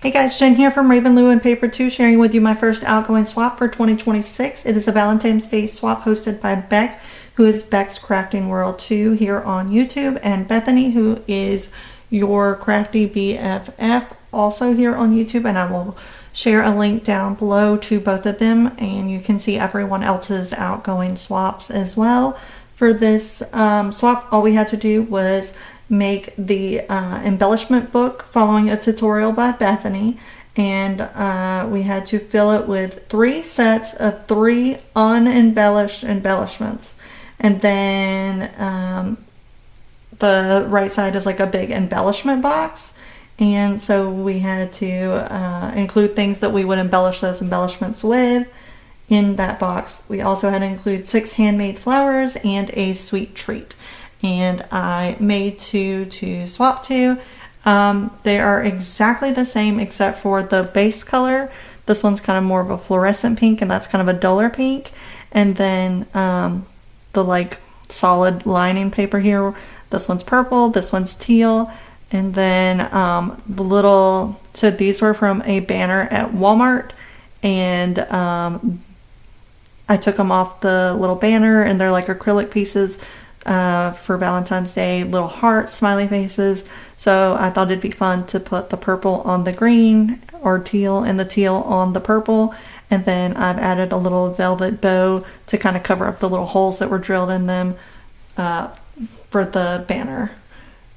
Hey guys, Jen here from Raven Lou and Paper 2, sharing with you my first outgoing swap for 2026. It is a Valentine's Day swap hosted by Beck, who is Beck's Crafting World 2 here on YouTube, and Bethany, who is your crafty BFF, also here on YouTube, and I will share a link down below to both of them, and you can see everyone else's outgoing swaps as well. For this swap, all we had to do was make the embellishment book following a tutorial by Bethany, and we had to fill it with 3 sets of 3 unembellished embellishments, and then the right side is like a big embellishment box, and so we had to include things that we would embellish those embellishments with in that box. We also had to include 6 handmade flowers and a sweet treat. And I made 2 to swap to. They are exactly the same except for the base color. This one's kind of more of a fluorescent pink, and that's kind of a duller pink. And then the like solid lining paper here, this one's purple, this one's teal. And then so these were from a banner at Walmart, and I took them off the little banner, and they're like acrylic pieces for Valentine's Day, little heart smiley faces. So I thought it'd be fun to put the purple on the green, or teal, and the teal on the purple, and then I've added a little velvet bow to kind of cover up the little holes that were drilled in them for the banner.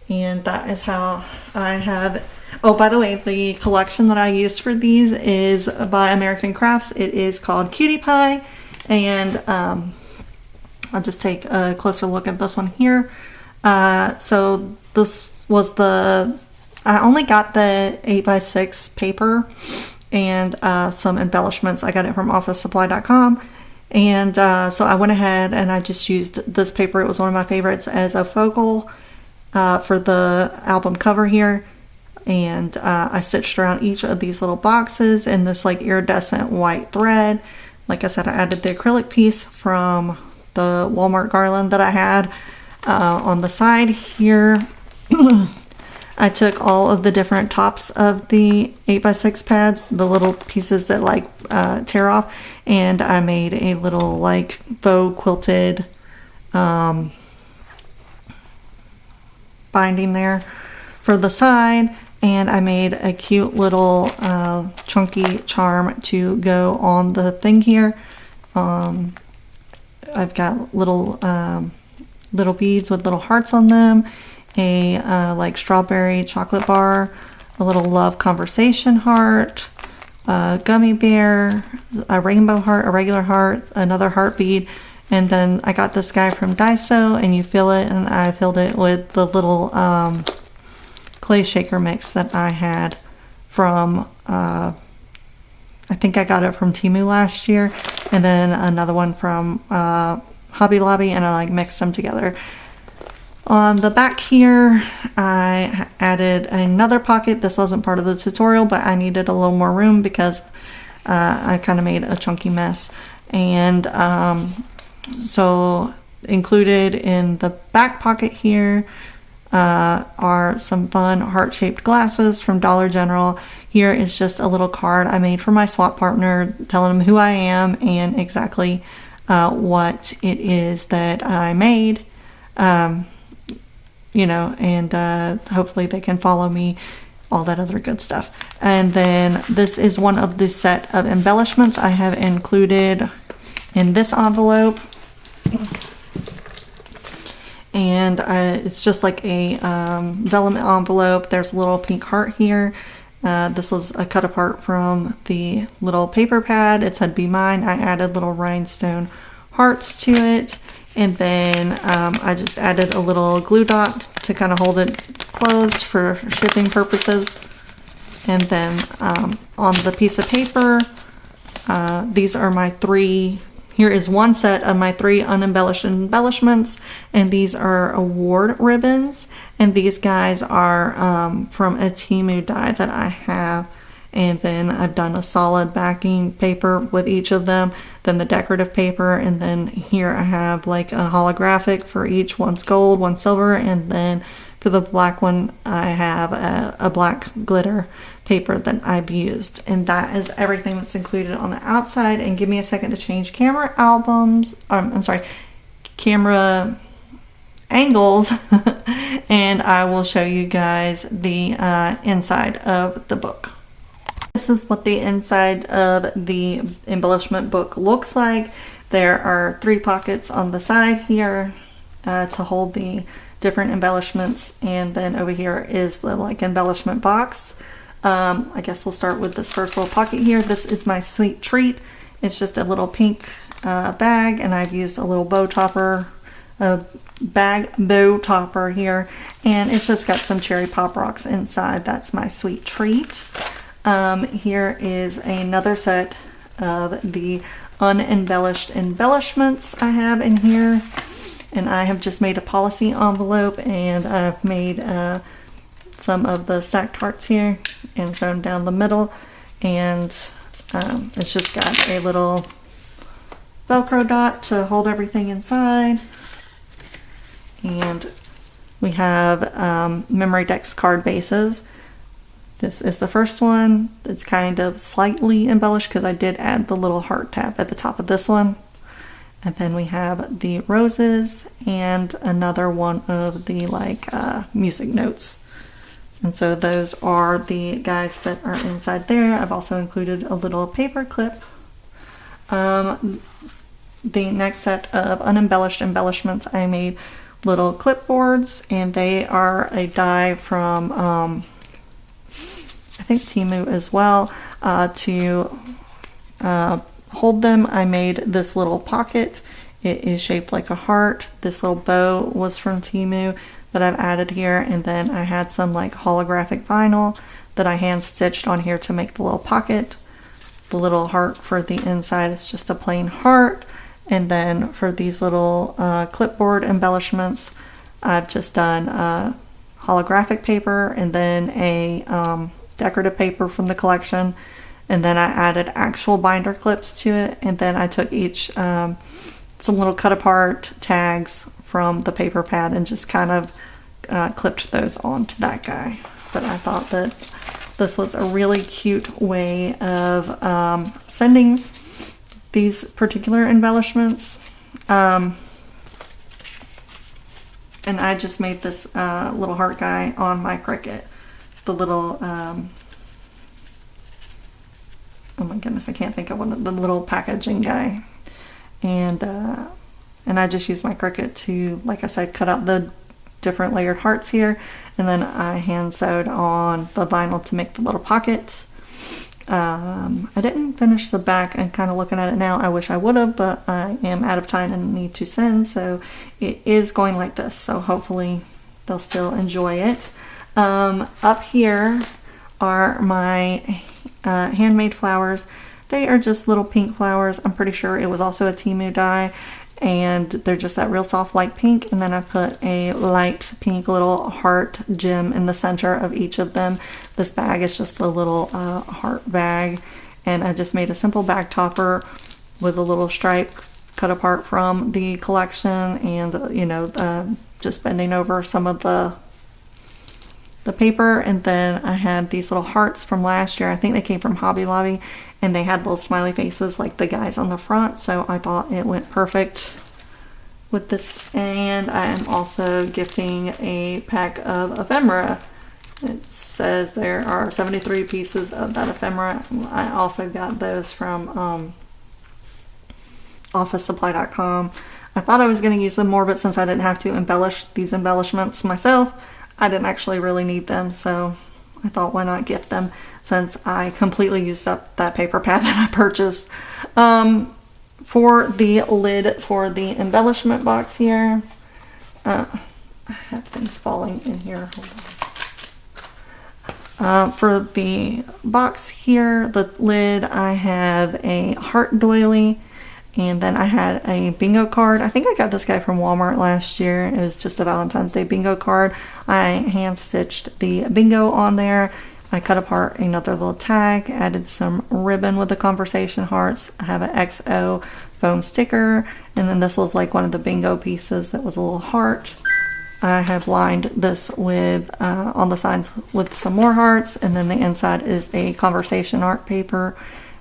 And that is how I have. Oh, by the way, the collection that I used for these is by American Crafts. It is called Cutie Pie, and I'll just take a closer look at this one here. So this was I only got the 8x6 paper and some embellishments. I got it from officesupply.com, and so I went ahead and I just used this paper. It was one of my favorites as a focal for the album cover here, and I stitched around each of these little boxes in this like iridescent white thread. Like I said, I added the acrylic piece from the Walmart garland that I had on the side here. I took all of the different tops of the 8x6 pads, the little pieces that like tear off, and I made a little like bow quilted binding there for the side, and I made a cute little chunky charm to go on the thing here. I've got little beads with little hearts on them, a like strawberry chocolate bar, a little love conversation heart, a gummy bear, a rainbow heart, a regular heart, another heart bead, and then I got this guy from Daiso, and you fill it, and I filled it with the little clay shaker mix that I had from I think I got it from Temu last year, and then another one from Hobby Lobby, and I like mixed them together. On the back here, I added another pocket. This wasn't part of the tutorial, but I needed a little more room because I kind of made a chunky mess. And so included in the back pocket here are some fun heart-shaped glasses from Dollar General. Here is just a little card I made for my swap partner, telling him who I am and exactly what it is that I made, you know, and hopefully they can follow me, all that other good stuff. And then this is one of the set of embellishments I have included in this envelope, and it's just like a vellum envelope. There's a little pink heart here. This was a cut apart from the little paper pad. It said "Be Mine." I added little rhinestone hearts to it, and then I just added a little glue dot to kind of hold it closed for shipping purposes. And then on the piece of paper, these are my 3. Here is one set of my 3 unembellished embellishments, and these are award ribbons, and these guys are from a Temu die that I have. And then I've done a solid backing paper with each of them, then the decorative paper, and then here I have like a holographic for each. One's gold, one's silver, and then For the black one, I have a black glitter paper that I've used, and that is everything that's included on the outside. And give me a second to change camera camera angles and I will show you guys the inside of the book. This is what the inside of the embellishment book looks like. There are 3 pockets on the side here to hold the different embellishments, and then over here is the like embellishment box. I guess we'll start with this first little pocket here. This is my sweet treat. It's just a little pink bag, and I've used a little bow topper, bow topper here, and it's just got some cherry pop rocks inside. That's my sweet treat. Here is another set of the unembellished embellishments I have in here, and I have just made a policy envelope, and I've made some of the stacked hearts here and sewn down the middle, and it's just got a little Velcro dot to hold everything inside. And we have Memory-Dex card bases. This is the first one. It's kind of slightly embellished because I did add the little heart tab at the top of this one. And then we have the roses and another one of the like music notes. And so those are the guys that are inside there. I've also included a little paper clip. The next set of unembellished embellishments, I made little clipboards, and they are a die from I think Temu as well. To hold them, I made this little pocket. It is shaped like a heart. This little bow was from Temu that I've added here, and then I had some like holographic vinyl that I hand stitched on here to make the little pocket. The little heart for the inside is just a plain heart, and then for these little clipboard embellishments, I've just done holographic paper and then a decorative paper from the collection, and then I added actual binder clips to it, and then I took each some little cut apart tags from the paper pad and just kind of clipped those onto that guy. But I thought that this was a really cute way of sending these particular embellishments. And I just made this little heart guy on my Cricut. The little, oh my goodness, I can't think of the little packaging guy. And I just used my Cricut to, like I said, cut out the different layered hearts here, and then I hand sewed on the vinyl to make the little pockets. I didn't finish the back. I'm kind of looking at it now. I wish I would have, but I am out of time and need to send, so it is going like this, so hopefully they'll still enjoy it. Up here are my handmade flowers. They are just little pink flowers. I'm pretty sure it was also a Temu die, and they're just that real soft light pink, and then I put a light pink little heart gem in the center of each of them. This bag is just a little heart bag, and I just made a simple bag topper with a little stripe cut apart from the collection, and you know, just bending over some of the paper. And then I had these little hearts from last year. I think they came from Hobby Lobby, and they had little smiley faces like the guys on the front, so I thought it went perfect with this. And I am also gifting a pack of ephemera. It says there are 73 pieces of that ephemera. I also got those from officesupply.com. I thought I was going to use them more, but since I didn't have to embellish these embellishments myself, I didn't actually really need them, so I thought, why not gift them, since I completely used up that paper pad that I purchased. For the lid for the embellishment box here, I have things falling in here. Hold on. For the box here, the lid, I have a heart doily, and then I had a bingo card. I think I got this guy from Walmart last year. It was just a Valentine's Day bingo card. I hand stitched the bingo on there. I cut apart another little tag, added some ribbon with the conversation hearts. I have an XO foam sticker, and then this was like one of the bingo pieces that was a little heart. I have lined this with on the sides with some more hearts, and then the inside is a conversation art paper.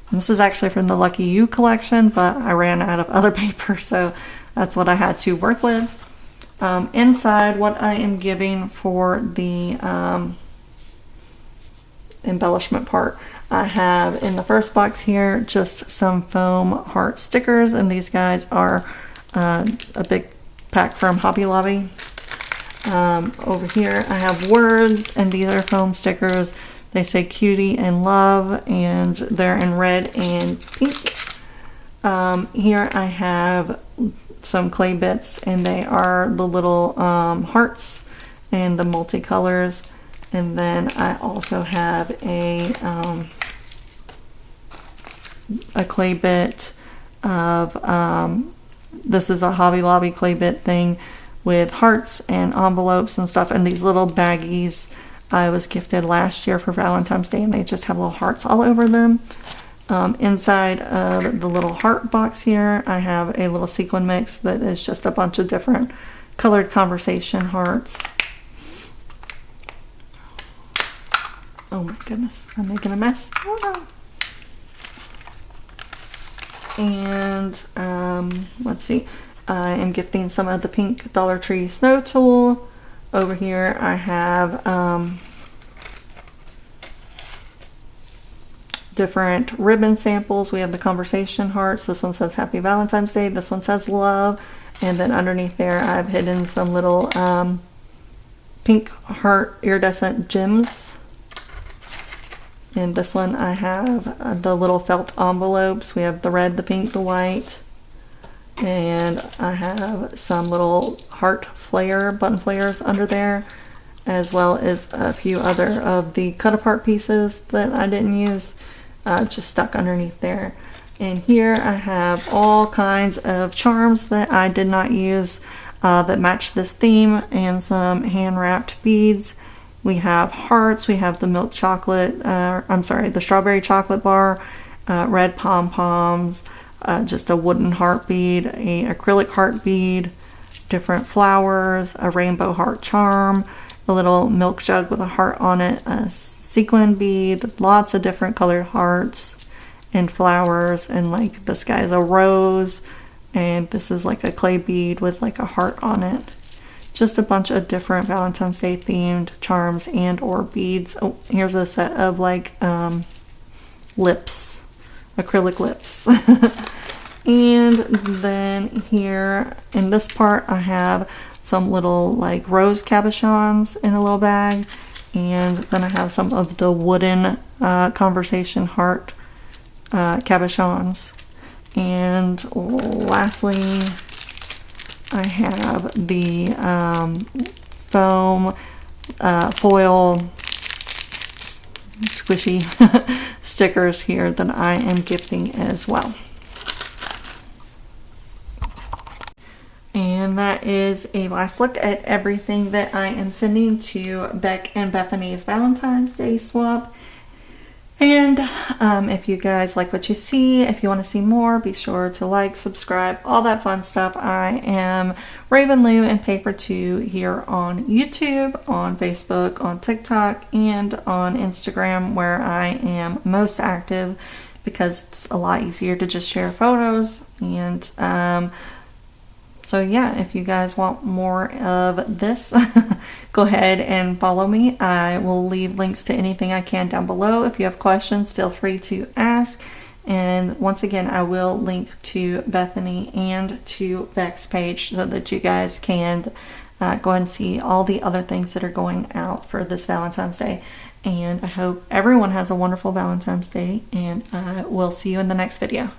And this is actually from the Lucky You collection, but I ran out of other paper, so that's what I had to work with. Inside, what I am giving for the embellishment part, I have in the first box here just some foam heart stickers, and these guys are a big pack from Hobby Lobby. Over here I have words, and these are foam stickers. They say cutie and love, and they're in red and pink. Here I have some clay bits, and they are the little hearts and the multicolors. And then I also have a clay bit of, this is a Hobby Lobby clay bit thing with hearts and envelopes and stuff, and these little baggies I was gifted last year for Valentine's Day, and they just have little hearts all over them. Inside of the little heart box here, I have a little sequin mix that is just a bunch of different colored conversation hearts. Oh my goodness, I'm making a mess. Oh no. And let's see, I am gifting some of the pink Dollar Tree snow tulle. Over here I have different ribbon samples. We have the conversation hearts. This one says Happy Valentine's Day. This one says love. And then underneath there I've hidden some little pink heart iridescent gems. In this one I have the little felt envelopes. We have the red, the pink, the white. And I have some little heart flare, button flares under there, as well as a few other of the cut apart pieces that I didn't use, just stuck underneath there. And here I have all kinds of charms that I did not use that match this theme, and some hand wrapped beads. We have hearts, we have the milk chocolate, the strawberry chocolate bar, red pom-poms, just a wooden heart bead, a acrylic heart bead, different flowers, a rainbow heart charm, a little milk jug with a heart on it, a sequin bead, lots of different colored hearts and flowers, and like this guy is a rose, and this is like a clay bead with like a heart on it. Just a bunch of different Valentine's Day themed charms and or beads. Oh, here's a set of like lips, acrylic lips. And then here in this part I have some little like rose cabochons in a little bag, and then I have some of the wooden conversation heart cabochons. And lastly I have the foam foil squishy stickers here that I am gifting as well. And that is a last look at everything that I am sending to Beck and Bethany's Valentine's Day swap. And if you guys like what you see, if you want to see more, be sure to like, subscribe, all that fun stuff. I am Raven Lou and Paper 2 here on YouTube, on Facebook, on TikTok, and on Instagram, where I am most active because it's a lot easier to just share photos. And so yeah, if you guys want more of this, go ahead and follow me. I will leave links to anything I can down below. If you have questions, feel free to ask. And once again, I will link to Bethany and to Beck's page so that you guys can go ahead and see all the other things that are going out for this Valentine's Day. And I hope everyone has a wonderful Valentine's Day, and I will see you in the next video.